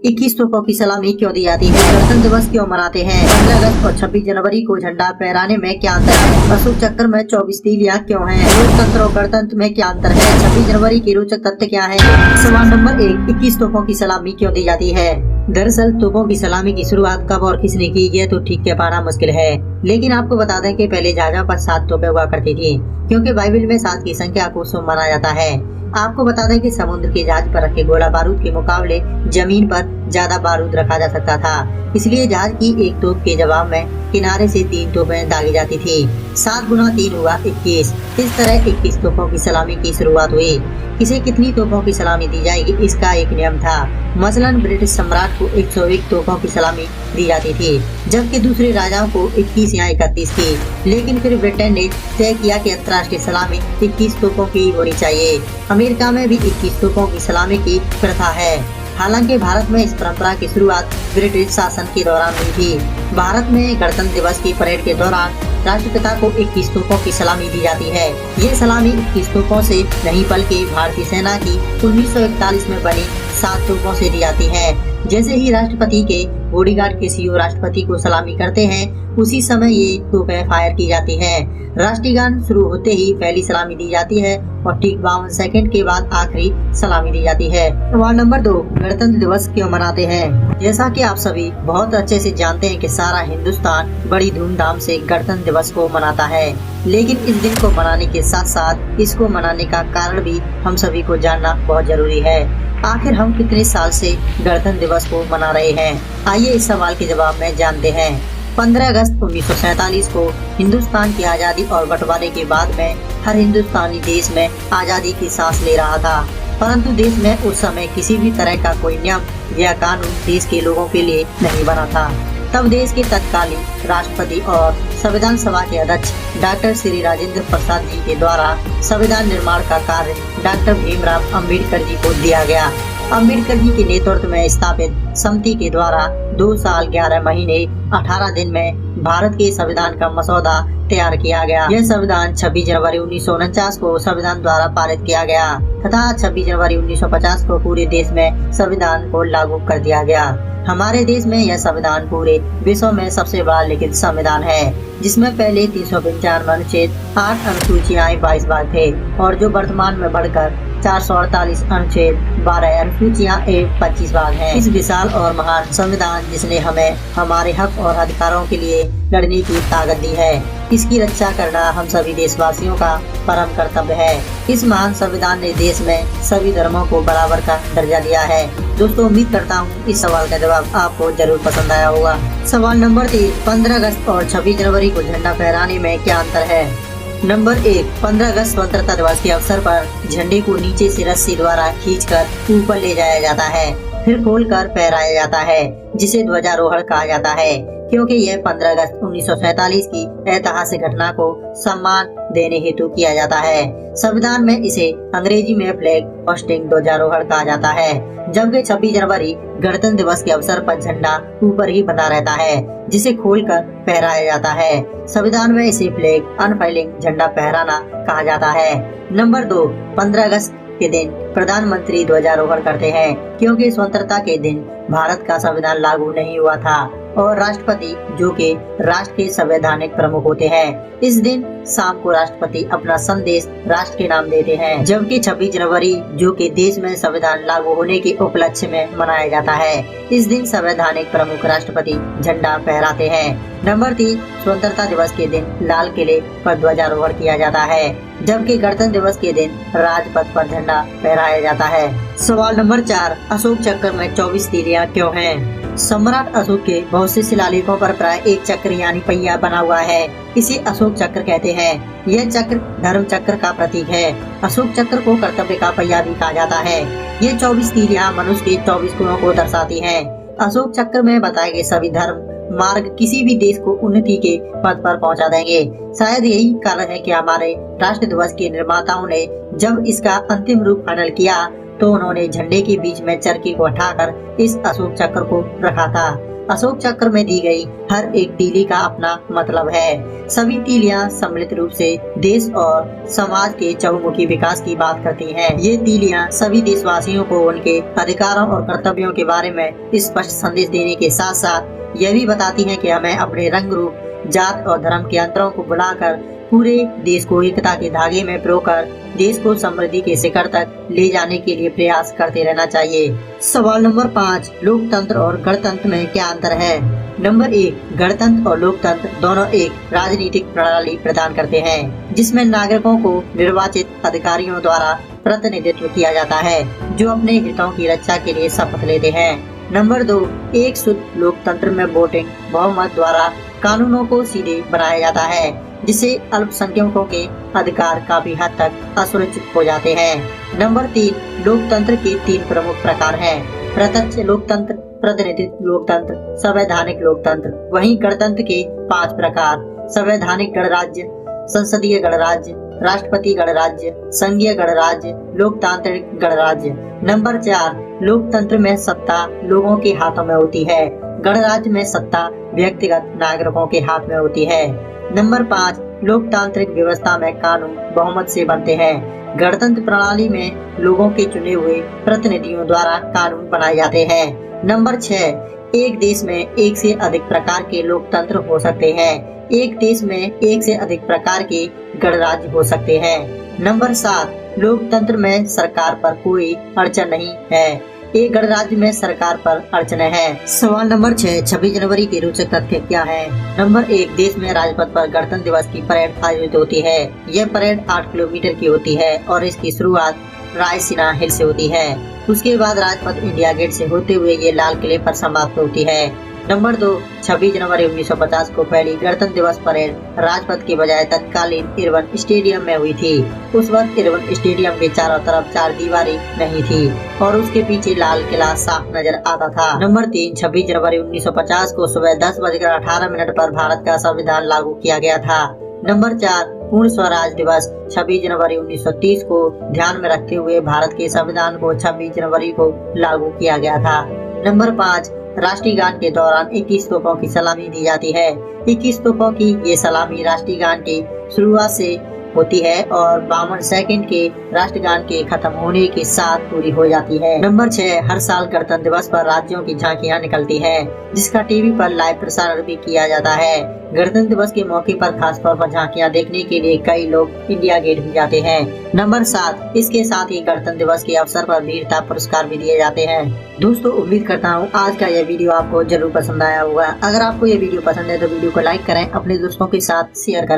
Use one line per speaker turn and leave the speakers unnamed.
21 तोपों की सलामी क्यों दी जाती है? गणतंत्र दिवस क्यों मनाते हैं? 15 अगस्त और 26 जनवरी को झंडा फहराने में क्या अंतर है? अशोक चक्र में 24 तीलियां क्यों हैं? लोकतंत्र और गणतंत्र में क्या अंतर है? 26 जनवरी की रोचक तथ्य क्या है? सवाल नंबर 1, 21 तोपों की सलामी क्यों दी जाती है? दरअसल तोपों की सलामी की शुरुआत कब और किसने की है तो ठीक कह पाना मुश्किल है, लेकिन आपको बता दें कि पहले जहाजों पर 7 तोपें हुआ करती थी, क्योंकि बाइबल में 7 की संख्या को शुभ माना जाता है। आपको बता दें कि समुद्र के जहाज पर रखे गोला बारूद के मुकाबले जमीन पर ज्यादा बारूद रखा जा सकता था, इसलिए जहाज की एक तोप के जवाब में किनारे से 3 तोपें दागी जाती थी। 7 गुना 3 हुआ 21। इस तरह 21 तोपों की सलामी की शुरुआत हुई। किसे कितनी तोपों की सलामी दी जाएगी इसका एक नियम था। मसलन ब्रिटिश सम्राट को 101 तोपों की सलामी दी जाती थी, जबकि दूसरे राजाओं को 21 या 31 की। लेकिन फिर ब्रिटेन ने तय किया कि अंतर्राष्ट्रीय सलामी 21 तोपों की होनी चाहिए। अमेरिका में भी 21 तोपों की सलामी की प्रथा है। हालांकि भारत में इस परंपरा की शुरुआत ब्रिटिश शासन के दौरान हुई थी। भारत में गणतंत्र दिवस की परेड के दौरान राष्ट्रपिता को 21 तोपों की सलामी दी जाती है। ये सलामी 21 तोपों से नहीं बल्कि भारतीय सेना की 1941 में बनी 7 तोपों से दी जाती है। जैसे ही राष्ट्रपति के बॉडीगार्ड के सीईओ राष्ट्रपति को सलामी करते हैं, उसी समय ये तोपें फायर की जाती है। राष्ट्रीय गान शुरू होते ही पहली सलामी दी जाती है और ठीक 52 सेकंड के बाद आखिरी सलामी दी जाती है। सवाल नंबर 2, गणतंत्र दिवस क्यों मनाते हैं? जैसा कि आप सभी बहुत अच्छे से जानते हैं कि सारा हिंदुस्तान बड़ी धूमधाम से गणतंत्र दिवस को मनाता है, लेकिन इस दिन को मनाने के साथ साथ इसको मनाने का कारण भी हम सभी को जानना बहुत जरूरी है। आखिर हम कितने साल से गणतंत्र दिवस को मना रहे हैं? आइए इस सवाल के जवाब में जानते हैं। 15 अगस्त 1947 को हिंदुस्तान की आज़ादी और बंटवारे के बाद में हर हिंदुस्तानी देश में आज़ादी की सांस ले रहा था, परंतु देश में उस समय किसी भी तरह का कोई नियम या कानून देश के लोगों के लिए नहीं बना था। तब देश के तत्कालीन राष्ट्रपति और संविधान सभा के अध्यक्ष डॉक्टर श्री राजेंद्र प्रसाद जी के द्वारा संविधान निर्माण का कार्य डॉक्टर भीमराव अम्बेडकर जी को दिया गया। अम्बेडकर जी के नेतृत्व में स्थापित समिति के द्वारा 2 साल 11 महीने 18 दिन में भारत के संविधान का मसौदा तैयार किया गया। यह संविधान 26 जनवरी 1949 को संविधान द्वारा पारित किया गया तथा 26 जनवरी 1950 को पूरे देश में संविधान को लागू कर दिया गया। हमारे देश में यह संविधान पूरे विश्व में सबसे बड़ा लिखित संविधान है, जिसमें पहले 395 अनुच्छेद, 8 अनुसूचियां, 22 भाग थे और जो वर्तमान में बढ़कर 448 अनुच्छेद, 12 अनुसूचियां एवं 25 भाग हैं। इस विशाल और महान संविधान जिसने हमें हमारे हक और अधिकारों के लिए लड़ने की ताकत दी है, इसकी रक्षा करना हम सभी देशवासियों का परम कर्तव्य है। इस महान संविधान ने देश में सभी धर्मों को बराबर का दर्जा दिया है। दोस्तों, उम्मीद करता हूँ इस सवाल का जवाब आपको जरूर पसंद आया होगा। सवाल नंबर 3, 15 अगस्त और 26 जनवरी को झंडा फहराने में क्या अंतर है? नंबर 1, 15 अगस्त स्वतंत्रता दिवस के अवसर पर झंडे को नीचे से रस्सी द्वारा खींचकर ऊपर ले जाया जाता है, फिर खोलकर फहराया जाता है, जिसे ध्वजारोहण कहा जाता है, क्योंकि यह 15 अगस्त 1947 की ऐतिहासिक घटना को सम्मान देने हेतु किया जाता है। संविधान में इसे अंग्रेजी में फ्लैग होस्टिंग ध्वजारोहण कहा जाता है, जबकि 26 जनवरी गणतंत्र दिवस के अवसर पर झंडा ऊपर ही बना रहता है, जिसे खोलकर फहराया जाता है। संविधान में इसे फ्लैग अनफर्लिंग झंडा फहराना कहा जाता है। नंबर 2, 15 अगस्त के दिन प्रधानमंत्री ध्वजारोहण करते हैं, क्योंकि स्वतंत्रता के दिन भारत का संविधान लागू नहीं हुआ था और राष्ट्रपति जो कि राष्ट्र के संवैधानिक प्रमुख होते हैं, इस दिन शाम को राष्ट्रपति अपना संदेश राष्ट्र के नाम देते हैं, जबकि 26 जनवरी जो कि देश में संविधान लागू होने के उपलक्ष्य में मनाया जाता है, इस दिन संवैधानिक प्रमुख राष्ट्रपति झंडा फहराते हैं। नंबर 3, स्वतंत्रता दिवस के दिन लाल किले पर ध्वजारोहण किया जाता है, जबकि गणतंत्र दिवस के दिन राजपथ पर झंडा फहराया जाता है। सवाल नंबर 4, अशोक चक्र में 24 तीलियां क्यों हैं? सम्राट अशोक के बहुत से शिलालेखों पर प्राय एक चक्र यानी पहिया बना हुआ है। इसे अशोक चक्र कहते हैं। यह चक्र धर्म चक्र का प्रतीक है। अशोक चक्र को कर्तव्य का पहिया भी कहा जाता है। ये 24 तीलियां मनुष्य के 24 गुणों को दर्शाती हैं। अशोक चक्र में बताए गए सभी धर्म मार्ग किसी भी देश को उन्नति के पद पर पहुंचा देंगे। शायद यही कारण है कि हमारे राष्ट्र ध्वज के निर्माताओं ने जब इसका अंतिम रूप फाइनल किया तो उन्होंने झंडे के बीच में चरखी को हटाकर इस अशोक चक्र को रखा था। अशोक चक्र में दी गई हर एक तीली का अपना मतलब है। सभी तीलियां सम्मिलित रूप से देश और समाज के चहुमुखी विकास की बात करती हैं। ये तीलियां सभी देशवासियों को उनके अधिकारों और कर्तव्यों के बारे में स्पष्ट संदेश देने के साथ साथ यह भी बताती हैं कि हमें अपने रंग रूप, जात और धर्म के अंतरों को भुलाकर पूरे देश को एकता के धागे में पिरोकर देश को समृद्धि के शिखर तक ले जाने के लिए प्रयास करते रहना चाहिए। सवाल नंबर 5, लोकतंत्र और गणतंत्र में क्या अंतर है? नंबर 1, गणतंत्र और लोकतंत्र दोनों एक राजनीतिक प्रणाली प्रदान करते हैं जिसमें नागरिकों को निर्वाचित अधिकारियों द्वारा प्रतिनिधित्व किया जाता है जो अपने हितों की रक्षा के लिए शपथ लेते हैं। नंबर 2, एक शुद्ध लोकतंत्र में वोटिंग बहुमत द्वारा कानूनों को सीधे बनाया जाता है जिससे अल्पसंख्यकों के अधिकार काफी हद तक असुरक्षित हो जाते हैं। नंबर 3, लोकतंत्र के 3 प्रमुख प्रकार हैं: प्रत्यक्ष लोकतंत्र, प्रतिनिधित्व लोकतंत्र, संवैधानिक लोकतंत्र। वहीं गणतंत्र के 5 प्रकार: संवैधानिक गणराज्य, संसदीय गणराज्य, राष्ट्रपति गणराज्य, संघीय गणराज्य, लोकतांत्रिक गणराज्य। नंबर 4, लोकतंत्र में सत्ता लोगों के हाथों में होती है, गणराज्य में सत्ता व्यक्तिगत नागरिकों के हाथ में होती है। नंबर 5, लोकतांत्रिक व्यवस्था में कानून बहुमत से बनते हैं, गणतंत्र प्रणाली में लोगों के चुने हुए प्रतिनिधियों द्वारा कानून बनाए जाते हैं। नंबर 6, एक देश में एक से अधिक प्रकार के लोकतंत्र हो सकते हैं, एक देश में एक से अधिक प्रकार के गणराज्य हो सकते हैं। नंबर 7, लोकतंत्र में सरकार पर कोई अड़चन नहीं है, एक गणराज्य में सरकार पर अड़चन है। सवाल नंबर 6, 26 जनवरी के रोचक तथ्य क्या है? नंबर 1, देश में राजपथ पर गणतंत्र दिवस की परेड आयोजित होती है। यह परेड 8 किलोमीटर की होती है और इसकी शुरुआत रायसीना हिल से होती है। उसके बाद राजपथ इंडिया गेट से होते हुए ये लाल किले पर समाप्त होती है। नंबर 2, 26 जनवरी 1950 को पहली गणतंत्र दिवस परेड राजपथ के बजाय तत्कालीन इरविन स्टेडियम में हुई थी। उस वक्त इरविन स्टेडियम के चारों तरफ 4 दीवारें नहीं थी और उसके पीछे लाल किला साफ नजर आता था। नंबर 3, 26 जनवरी 1950 को सुबह 10:18 पर भारत का संविधान लागू किया गया था। नंबर 4, पूर्ण स्वराज दिवस 26 जनवरी 1930 को ध्यान में रखते हुए भारत के संविधान को 26 जनवरी को लागू किया गया था। नंबर 5, राष्ट्रीय गान के दौरान 21 तोपों की सलामी दी जाती है। 21 तोपों की ये सलामी राष्ट्रीय गान की शुरुआत से होती है और 52 सेकंड के राष्ट्रगान के खत्म होने के साथ पूरी हो जाती है। नंबर 6, हर साल गणतंत्र दिवस पर राज्यों की झांकियां निकलती है जिसका टीवी पर लाइव प्रसारण भी किया जाता है। गणतंत्र दिवस के मौके पर खास तौर पर झांकियां देखने के लिए कई लोग इंडिया गेट भी जाते हैं। नंबर 7, इसके साथ ही गणतंत्र दिवस के अवसर पर वीरता पुरस्कार भी दिए जाते हैं। दोस्तों, उम्मीद करता हूँ आज का यह वीडियो आपको जरूर पसंद आया होगा। अगर आपको यह वीडियो पसंद है तो वीडियो को लाइक करें, अपने दोस्तों के साथ शेयर करें।